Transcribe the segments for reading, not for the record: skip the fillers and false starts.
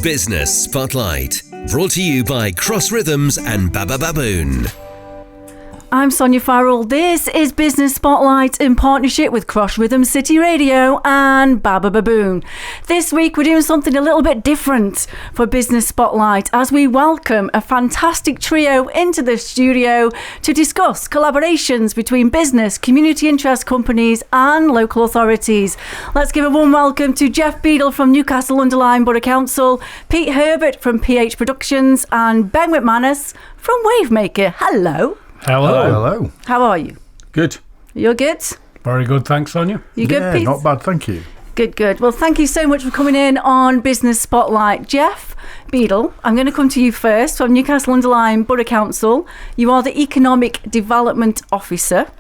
Business Spotlight, brought to you by Cross Rhythms and Baba Baboon. I'm Sonya Farrell. This is Business Spotlight in partnership with Cross Rhythm City Radio and Baba Baboon. This week we're doing something a little bit different for Business Spotlight as we welcome a fantastic trio into the studio to discuss collaborations between business, community interest companies and local authorities. Let's give a warm welcome to Geoff Beadle from Newcastle-under-Lyme Borough Council, Pete Herbert from PH Productions and Ben McManus from Wavemaker. Hello. Hello. How are you? Good. You're good? Very good, thanks, Sonya. You good, Pete? Not bad, thank you. Good. Well, thank you so much for coming in on Business Spotlight. Geoff Beadle, I'm going to come to you first from Newcastle-under-Lyme Borough Council. You are the Economic Development Officer.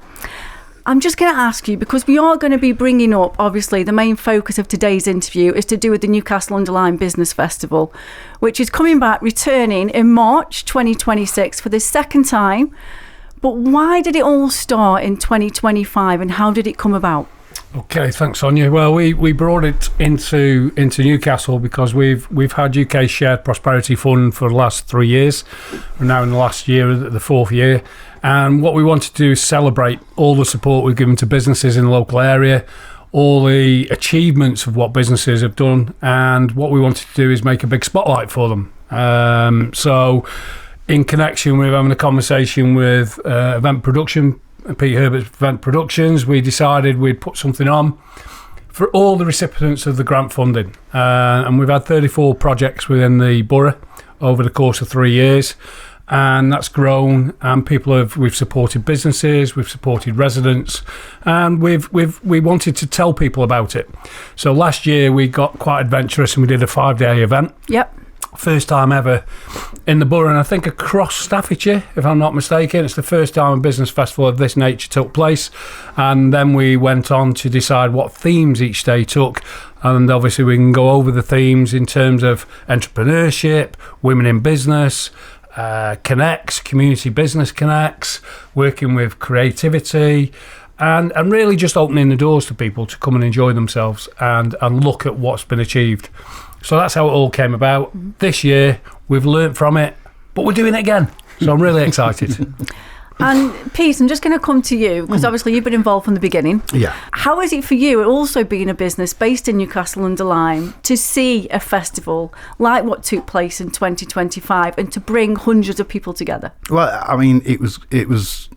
I'm just going to ask you, because we are going to be bringing up, obviously, the main focus of today's interview is to do with the Newcastle-under-Lyme Business Festival, which is returning in March 2026 for the second time. But why did it all start in 2025 and how did it come about? Okay, thanks, Sonya. Well, we brought it into Newcastle because we've had UK Shared Prosperity Fund for the last 3 years. We're now in the last year, the fourth year. And what we wanted to do is celebrate all the support we've given to businesses in the local area, all the achievements of what businesses have done. And what we wanted to do is make a big spotlight for them. So in connection with having a conversation with event production, Pete Herbert's Event Productions, we decided we'd put something on for all the recipients of the grant funding. And we've had 34 projects within the borough over the course of 3 years. And that's grown, and we've supported businesses, we've supported residents, and we wanted to tell people about it. So last year we got quite adventurous and we did a 5-day event. Yep. First time ever in the borough, and I think across Staffordshire, if I'm not mistaken. It's the first time a business festival of this nature took place. And then we went on to decide what themes each day took. And obviously we can go over the themes in terms of entrepreneurship, women in business, connects, community business connects, working with creativity, and really just opening the doors to people to come and enjoy themselves and look at what's been achieved. So that's how it all came about. This year, we've learnt from it, but we're doing it again. So I'm really excited. And Pete, I'm just going to come to you, because obviously you've been involved from the beginning. Yeah. How is it for you, also being a business based in Newcastle-under-Lyme, to see a festival like what took place in 2025 and to bring hundreds of people together? Well, I mean, it was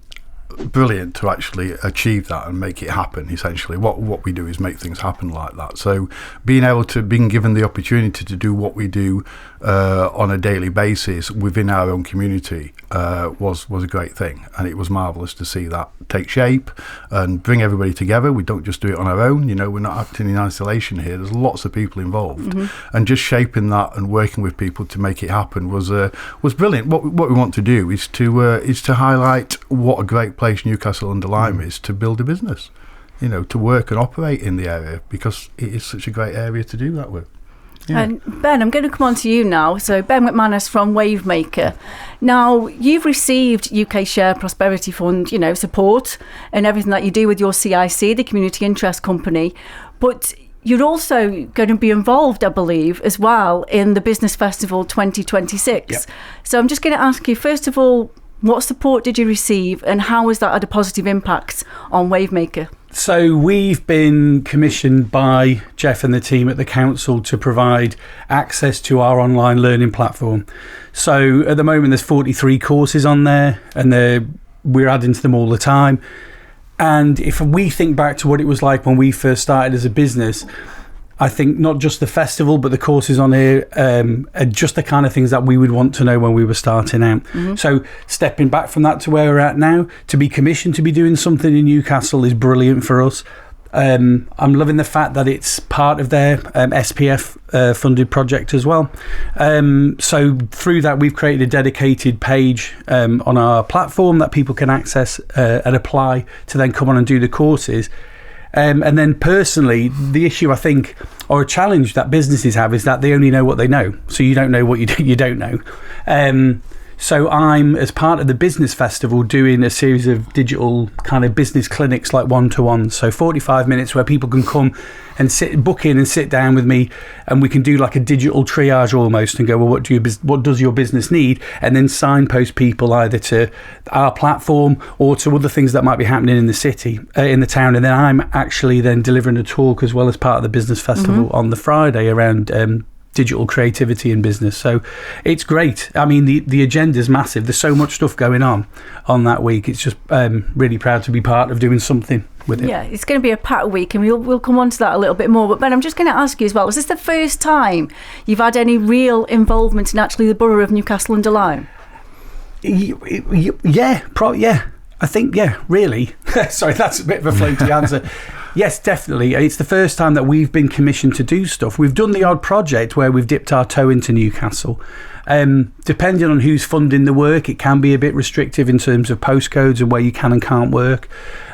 brilliant to actually achieve that and make it happen. Essentially, what we do is make things happen like that. So being given the opportunity to do what we do on a daily basis within our own community was a great thing, and it was marvellous to see that take shape and bring everybody together. We don't just do it on our own, we're not acting in isolation here. There's lots of people involved, and just shaping that and working with people to make it happen was brilliant. What we want to do is to highlight what a great place Newcastle-under-Lyme is to build a business, to work and operate in the area, because it is such a great area to do that with. Yeah. And Ben, I'm going to come on to you now. So Ben McManus from Wavemaker. Now, you've received UK Share Prosperity Fund, support and everything that you do with your CIC, the Community Interest Company. But you're also going to be involved, I believe, as well in the Business Festival 2026. Yep. So I'm just going to ask you, first of all, what support did you receive and how has that had a positive impact on Wavemaker? So we've been commissioned by Geoff and the team at the council to provide access to our online learning platform. So at the moment there's 43 courses on there, and we're adding to them all the time. And if we think back to what it was like when we first started as a business, I think not just the festival, but the courses on here are just the kind of things that we would want to know when we were starting out. So stepping back from that to where we're at now, to be commissioned to be doing something in Newcastle is brilliant for us. I'm loving the fact that it's part of their SPF funded project as well. So through that, we've created a dedicated page on our platform that people can access and apply to then come on and do the courses. And then personally, the issue I think, or a challenge that businesses have, is that they only know what they know. So you don't know what you don't know. So I'm, as part of the business festival, doing a series of digital kind of business clinics, like one-to-one. So 45 minutes where people can come and book in and sit down with me, and we can do like a digital triage almost, and go, well, what does your business need? And then signpost people either to our platform or to other things that might be happening in the city, in the town. And then I'm actually then delivering a talk as well as part of the business festival on the Friday around digital creativity in business. So it's great. I mean, the agenda's massive. There's so much stuff going on that week. It's just really proud to be part of doing something with it. Yeah, it's going to be a packed week, and we'll come on to that a little bit more. But Ben, I'm just going to ask you as well, was this the first time you've had any real involvement in actually the Borough of Newcastle-under-Lyme? Yeah, I think, yeah, really. Sorry, that's a bit of a floaty answer. Yes, definitely. It's the first time that we've been commissioned to do stuff. We've done the odd project where we've dipped our toe into Newcastle. Depending on who's funding the work, it can be a bit restrictive in terms of postcodes and where you can and can't work.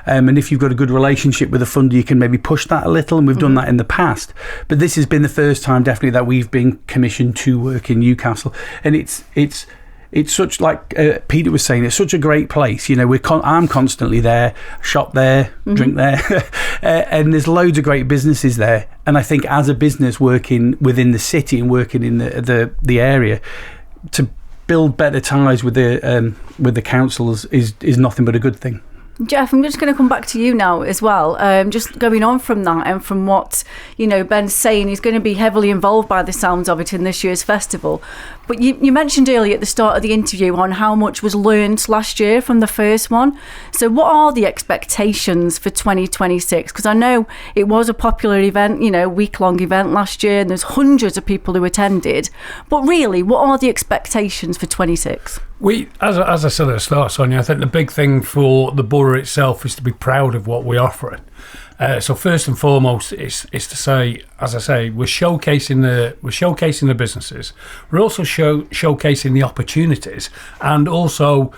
And if you've got a good relationship with the funder, you can maybe push that a little, and we've done that in the past. But this has been the first time, definitely, that we've been commissioned to work in Newcastle. And it's such, like Peter was saying, it's such a great place. You know, I'm constantly there, shop there, drink there, and there's loads of great businesses there. And I think as a business working within the city and working in the area, to build better ties with the councils is nothing but a good thing. Geoff, I'm just going to come back to you now as well. Just going on from that, and from what Ben's saying, he's going to be heavily involved by the sounds of it in this year's festival. But you mentioned earlier at the start of the interview on how much was learned last year from the first one. So what are the expectations for 2026? Because I know it was a popular event, week-long event last year, and there's hundreds of people who attended. But really, what are the expectations for 26? As I said at the start, Sonya, I think the big thing for the borough itself is to be proud of what we're offering. So first and foremost, is to say, as I say, we're showcasing the businesses. We're also showcasing the opportunities, and also,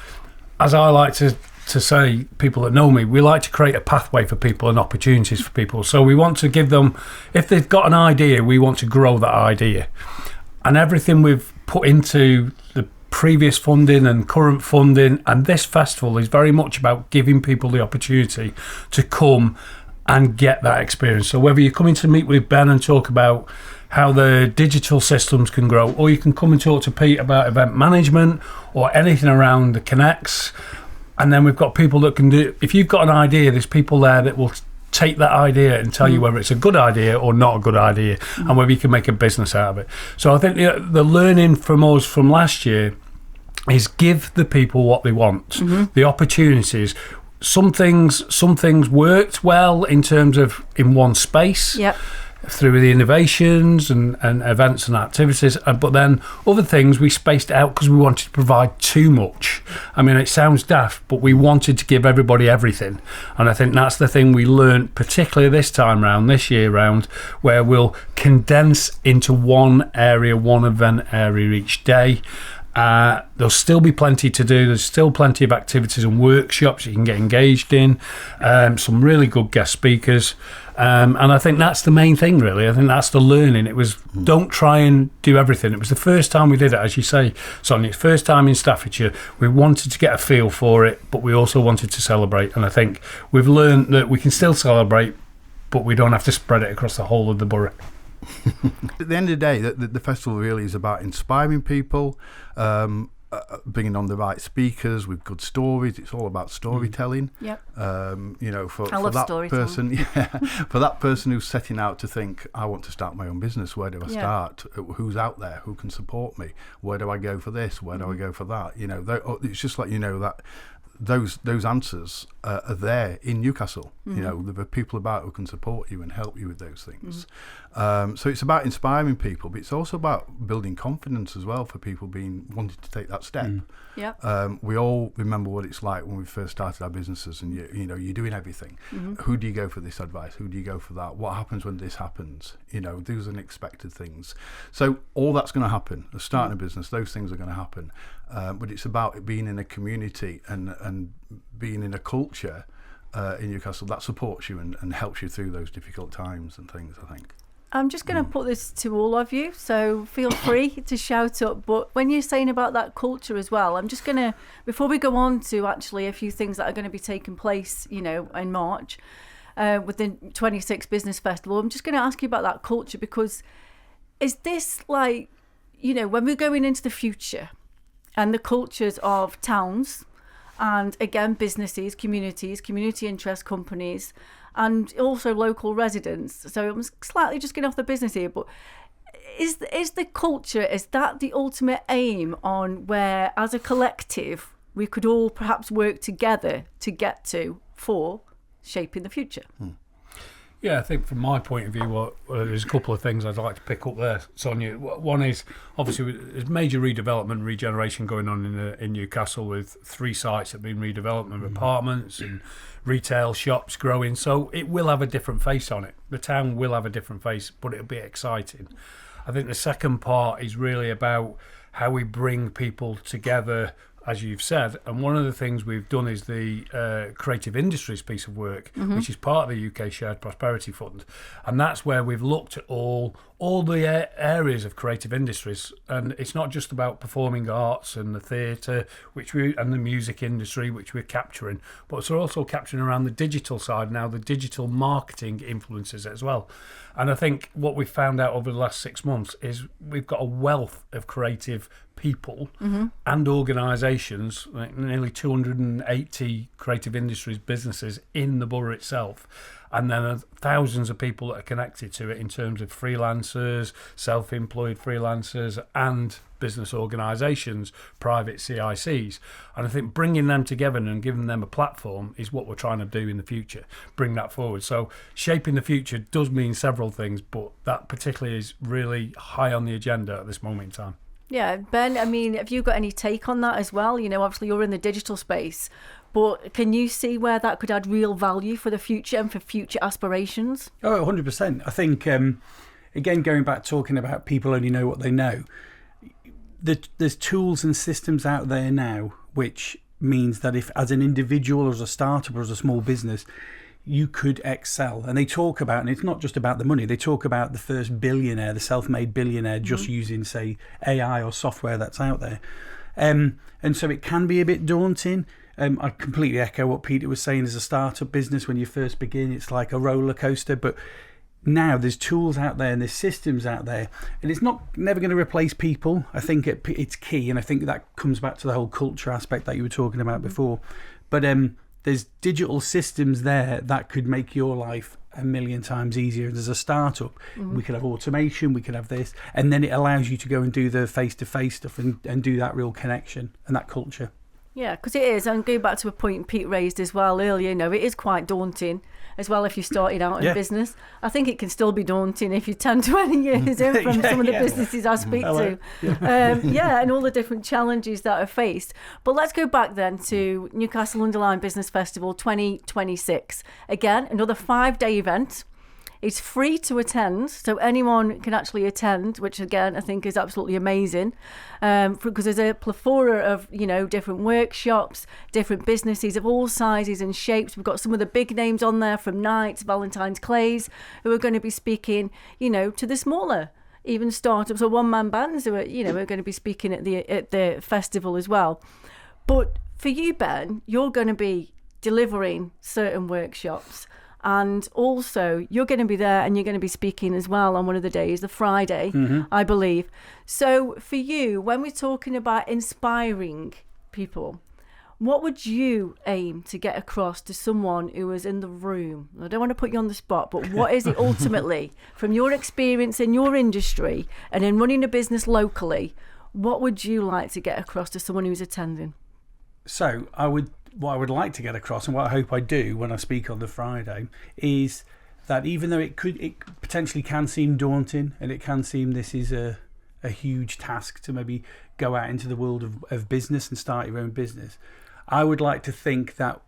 as I like to say, people that know me, we like to create a pathway for people and opportunities for people. So we want to give them, if they've got an idea, we want to grow that idea, and everything we've put into the previous funding and current funding, and this festival is very much about giving people the opportunity to come and get that experience. So whether you're coming to meet with Ben and talk about how the digital systems can grow, or you can come and talk to Pete about event management or anything around the connects, and then we've got people that can do, if you've got an idea, there's people there that will take that idea and tell you whether it's a good idea or not a good idea, and whether you can make a business out of it. So I think the learning from us from last year is give the people what they want, the opportunities. Some things worked well in terms of in one space, through the innovations and events and activities, but then other things we spaced out because we wanted to provide too much. I mean, it sounds daft, but we wanted to give everybody everything, and I think that's the thing we learned, particularly this year round, where we'll condense into one event area each day. There'll still be plenty to do. There's still plenty of activities and workshops you can get engaged in, some really good guest speakers, and I think that's the main thing, really. I think that's the learning. It was, don't try and do everything. It was the first time we did it, as you say, Sonya. It's first time in Staffordshire. We wanted to get a feel for it, but we also wanted to celebrate, and I think we've learned that we can still celebrate, but we don't have to spread it across the whole of the borough. At the end of the day, the festival really is about inspiring people, bringing on the right speakers with good stories. It's all about storytelling. Yep. For that person, for that person who's setting out to think, I want to start my own business. Where do I start? Who's out there? Who can support me? Where do I go for this? Where do I go for that? It's just like that. Those answers are there in Newcastle. There are people about who can support you and help you with those things. So it's about inspiring people, but it's also about building confidence as well for people wanting to take that step. We all remember what it's like when we first started our businesses, and you're doing everything. Who do you go for this advice? Who do you go for that? What happens when this happens? Those unexpected things. So all that's going to happen. Starting a business, those things are going to happen. But it's about being in a community and being in a culture in Newcastle that supports you and helps you through those difficult times and things, I think. I'm just going to put this to all of you, so feel free to shout up. But when you're saying about that culture as well, I'm just going to, before we go on to actually a few things that are going to be taking place, in March with the 26th Business Festival, I'm just going to ask you about that culture, because is this like, when we're going into the future and the cultures of towns and, again, businesses, communities, community interest companies, and also local residents. So I'm slightly just getting off the business here, but is the culture, is that the ultimate aim on where, as a collective, we could all perhaps work together to get to for shaping the future? Yeah, I think from my point of view, there's a couple of things I'd like to pick up there, Sonya. One is, obviously, there's major redevelopment, regeneration going on in Newcastle, with 3 sites that have been redeveloped, and apartments and retail shops growing. So it will have a different face on it. The town will have a different face, but it'll be exciting. I think the second part is really about how we bring people together, as you've said, and one of the things we've done is the creative industries piece of work, which is part of the UK Shared Prosperity Fund, and that's where we've looked at all the areas of creative industries, and it's not just about performing arts and the theatre, and the music industry, which we're capturing, but we're also capturing around the digital side now. The digital marketing influences it as well, and I think what we've found out over the last 6 months is we've got a wealth of creative people and organisations, like nearly 280 creative industries businesses in the borough itself, and then thousands of people that are connected to it in terms of freelancers, self-employed freelancers, and business organisations, private CICs. And I think bringing them together and giving them a platform is what we're trying to do in the future, bring that forward. So shaping the future does mean several things, but that particularly is really high on the agenda at this moment in time. Yeah, Ben, I mean, have you got any take on that as well? Obviously you're in the digital space, but can you see where that could add real value for the future and for future aspirations? Oh, 100%. I think, again, going back talking about people only know what they know, there's tools and systems out there now, which means that if, as an individual, or as a startup, or as a small business, you could excel. And they talk about, and it's not just about the money, they talk about the first billionaire, the self-made billionaire, just using, say, AI or software that's out there. And so it can be a bit daunting. I completely echo what Peter was saying. As a startup business, when you first begin, it's like a roller coaster, but now there's tools out there and there's systems out there, and it's never going to replace people. I think it's key, and I think that comes back to the whole culture aspect that you were talking about before. But there's digital systems there that could make your life a million times easier. As a startup, we could have automation, we could have this, and then it allows you to go and do the face-to-face stuff and do that real connection and that culture. Yeah, because it is, and going back to a point Pete raised as well earlier, it is quite daunting as well if you're starting out in business. I think it can still be daunting if you're 10, 20 years in from some of the businesses I speak to. And all the different challenges that are faced. But let's go back then to Newcastle-under-Lyme Business Festival 2026. Again, another 5-day event. It's free to attend, so anyone can actually attend, which again I think is absolutely amazing, because there's a plethora of different workshops, different businesses of all sizes and shapes. We've got some of the big names on there, from Knights, Valentine's Clays, who are going to be speaking, to the smaller, even startups or one-man bands who are going to be speaking at the festival as well. But for you, Ben, you're going to be delivering certain workshops. And also, you're going to be there and you're going to be speaking as well on one of the days, the Friday, I believe. So for you, when we're talking about inspiring people, what would you aim to get across to someone who is in the room? I don't want to put you on the spot, but what is it ultimately, from your experience in your industry and in running a business locally, what would you like to get across to someone who's attending? So what I would like to get across, and what I hope I do when I speak on the Friday, is that even though it potentially can seem daunting, and it can seem this is a huge task to maybe go out into the world of business and start your own business, I would like to think that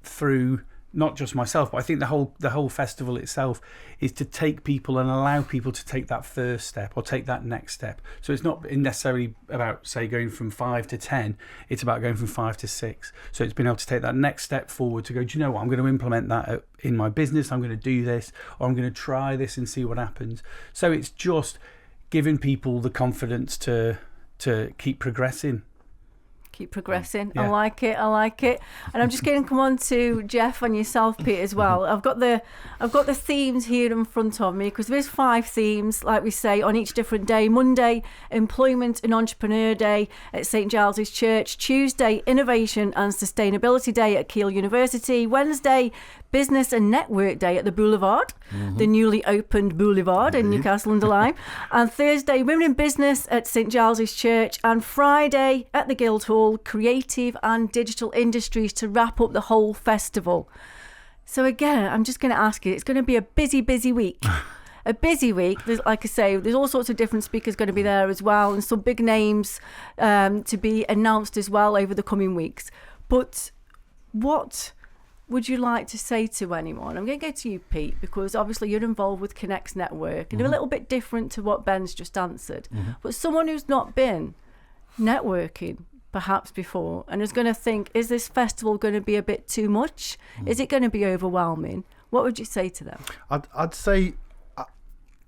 through not just myself, but I think the whole festival itself is to take people and allow people to take that first step or take that next step. So it's not necessarily about, say, going from 5 to 10. It's about going from 5 to 6. So it's been able to take that next step forward to go, do you know what? I'm going to implement that in my business. I'm going to do this, or I'm going to try this and see what happens. So it's just giving people the confidence to keep progressing. Keep progressing. Yeah. I like it. And I'm just going to come on to Geoff and yourself, Pete, as well. I've got the themes here in front of me, because there's 5 themes, like we say, on each different day. Monday, Employment and Entrepreneur Day at St Giles's Church. Tuesday, Innovation and Sustainability Day at Keele University. Wednesday, Business and Network Day at the Boulevard, the newly opened Boulevard in Newcastle-under-Lyme. And Thursday, Women in Business at St Giles's Church. And Friday at the Guildhall, Creative and Digital Industries, to wrap up the whole festival. So again, I'm just going to ask you, it's going to be a busy week. A busy week. There's, like I say, there's all sorts of different speakers going to be there as well, and some big names to be announced as well over the coming weeks. But what would you like to say to anyone? I'm going to go to you, Pete, because obviously you're involved with Connects Network, and a little bit different to what Ben's just answered. But someone who's not been networking perhaps before and is going to think, is this festival going to be a bit too much? Is it going to be overwhelming? What would you say to them? I'd say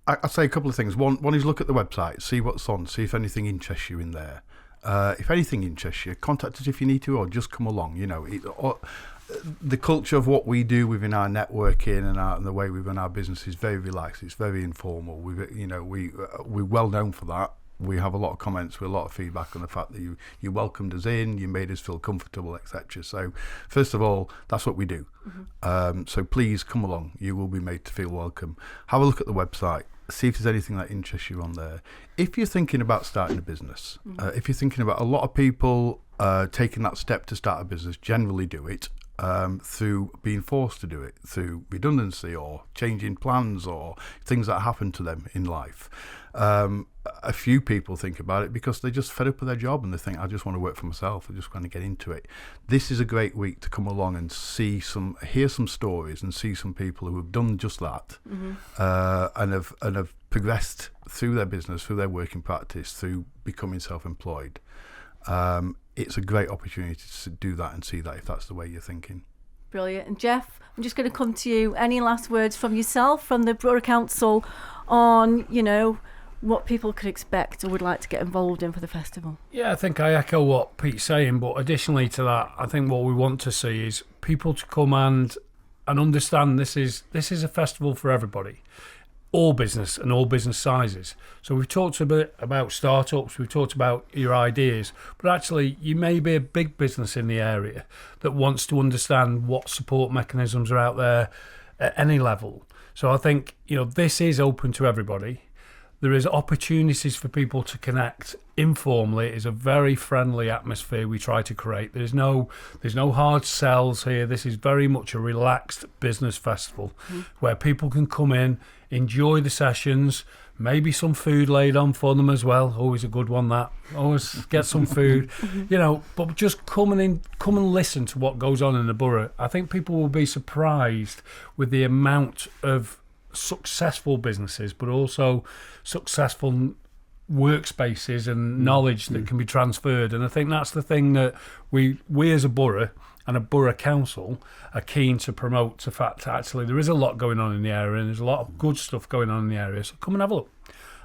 a couple of things. One is look at the website, see what's on, see if anything interests you in there. If anything interests you, contact us if you need to, or just come along. The culture of what we do within our networking and the way we run our business is very relaxed. It's very informal. We're well known for that. We have a lot of comments with a lot of feedback on the fact that you welcomed us in, you made us feel comfortable, etc. So first of all, that's what we do. So please come along. You will be made to feel welcome. Have a look at the website. See if there's anything that interests you on there. If you're thinking about starting a business, if you're thinking about, a lot of people taking that step to start a business generally do it through being forced to do it, through redundancy or changing plans or things that happen to them in life. A few people think about it because they're just fed up with their job and they think, I just want to work for myself. I just want to get into it. This is a great week to come along and hear some stories and see some people who have done just that, and have progressed through their business, through their working practice, through becoming self-employed. It's a great opportunity to do that and see that if that's the way you're thinking. Brilliant. And Geoff, I'm just going to come to you. Any last words from yourself, from the Borough Council, on, what people could expect or would like to get involved in for the festival? Yeah, I think I echo what Pete's saying, but additionally to that, I think what we want to see is people to come and understand this is a festival for everybody. All business and all business sizes. So we've talked a bit about startups, we've talked about your ideas, but actually you may be a big business in the area that wants to understand what support mechanisms are out there at any level. So I think, this is open to everybody. There is opportunities for people to connect informally. It is a very friendly atmosphere we try to create. There's no hard sells here. This is very much a relaxed business festival where people can come in, enjoy the sessions, maybe some food laid on for them as well. Always a good one, that. Always get some food, but just come and listen to what goes on in the borough. I think people will be surprised with the amount of successful businesses, but also successful workspaces and knowledge that can be transferred. And I think that's the thing that we as a borough and a borough council are keen to promote, the fact that actually there is a lot going on in the area and there's a lot of good stuff going on in the area. So come and have a look.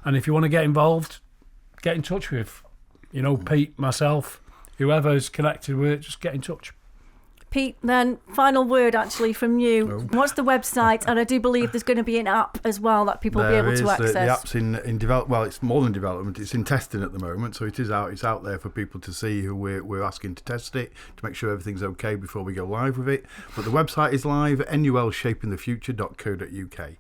And if you want to get involved, get in touch with, Pete, myself, whoever's connected with it, just get in touch. Pete, then final word actually from you. What's the website? And I do believe there's going to be an app as well that people will be able to access. The app's in develop. Well, it's more than development. It's in testing at the moment, so it is out. It's out there for people to see. Who we're asking to test it to make sure everything's okay before we go live with it. But the website is live. nulshapingthefuture.co.uk.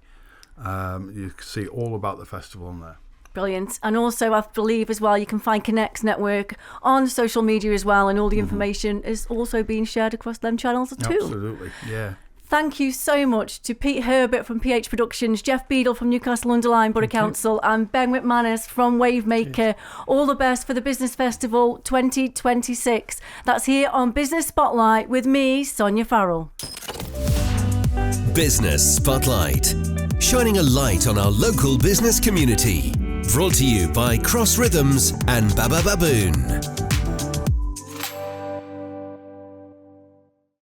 You can see all about the festival on there. Brilliant. And also, I believe as well, you can find Connects Network on social media as well, and all the information is also being shared across them channels too. Absolutely, yeah. Thank you so much to Pete Herbert from PH Productions, Geoff Beadle from Newcastle-under-Lyme Borough Council, and Ben McManus from Wavemaker. Cheers. All the best for the Business Festival 2026. That's here on Business Spotlight with me, Sonya Farrell. Business Spotlight, shining a light on our local business community. Brought to you by Cross Rhythms and Baba Baboon.